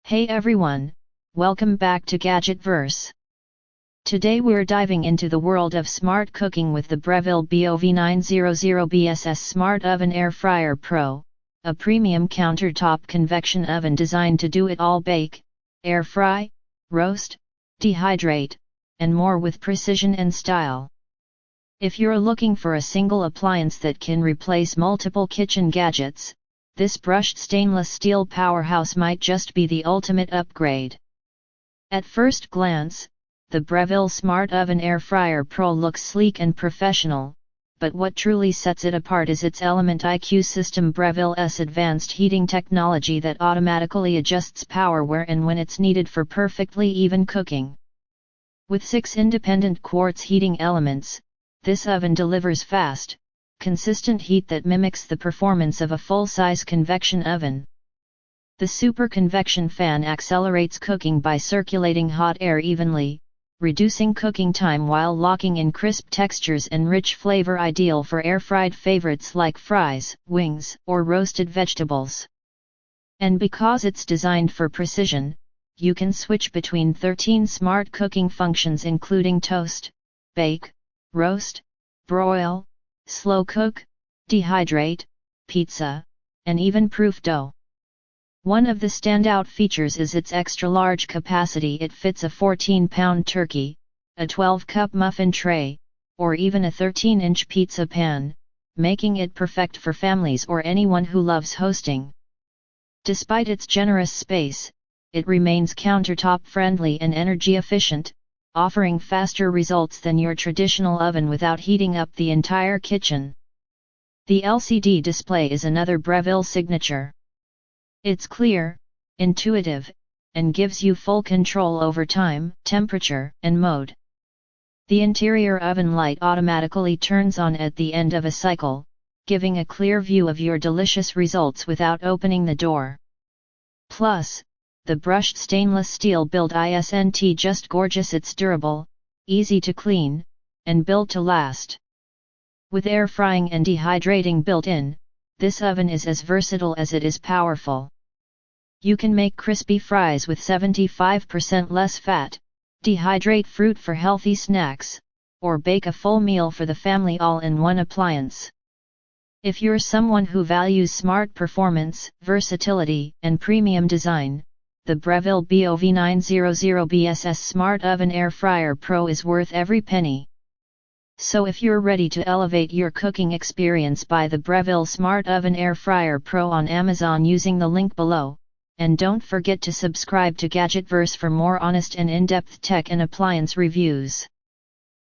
Hey everyone, welcome back to Gadgetverse. Today we're diving into the world of smart cooking with the Breville BOV900BSS Smart Oven Air Fryer Pro, a premium countertop convection oven designed to do it all: bake, air fry, roast, dehydrate, and more with precision and style. If you're looking for a single appliance that can replace multiple kitchen gadgets, this brushed stainless steel powerhouse might just be the ultimate upgrade. At first glance, the Breville Smart Oven Air Fryer Pro looks sleek and professional, but what truly sets it apart is its Element IQ system. Breville's advanced heating technology that automatically adjusts power where and when it's needed for perfectly even cooking. With 6 independent quartz heating elements, this oven delivers fast, consistent heat that mimics the performance of a full-size convection oven. The super convection fan accelerates cooking by circulating hot air evenly, reducing cooking time while locking in crisp textures and rich flavor, ideal for air-fried favorites like fries, wings, or roasted vegetables. And because it's designed for precision, you can switch between 13 smart cooking functions including toast, bake, roast, broil, slow cook, dehydrate, pizza, and even proof dough. One of the standout features is its extra-large capacity. It fits a 14-pound turkey, a 12-cup muffin tray, or even a 13-inch pizza pan, making it perfect for families or anyone who loves hosting. Despite its generous space, it remains countertop-friendly and energy-efficient, offering faster results than your traditional oven without heating up the entire kitchen. The LCD display is another Breville signature. It's clear, intuitive, and gives you full control over time, temperature, and mode. The interior oven light automatically turns on at the end of a cycle, giving a clear view of your delicious results without opening the door. Plus, the brushed stainless steel build isn't just gorgeous, it's durable, easy to clean, and built to last. With air frying and dehydrating built in, this oven is as versatile as it is powerful. You can make crispy fries with 75% less fat, dehydrate fruit for healthy snacks, or bake a full meal for the family all in one appliance. If you're someone who values smart performance, versatility, and premium design, the Breville BOV900BSS Smart Oven Air Fryer Pro is worth every penny. So if you're ready to elevate your cooking experience, buy the Breville Smart Oven Air Fryer Pro on Amazon using the link below, and don't forget to subscribe to Gadgetverse for more honest and in-depth tech and appliance reviews.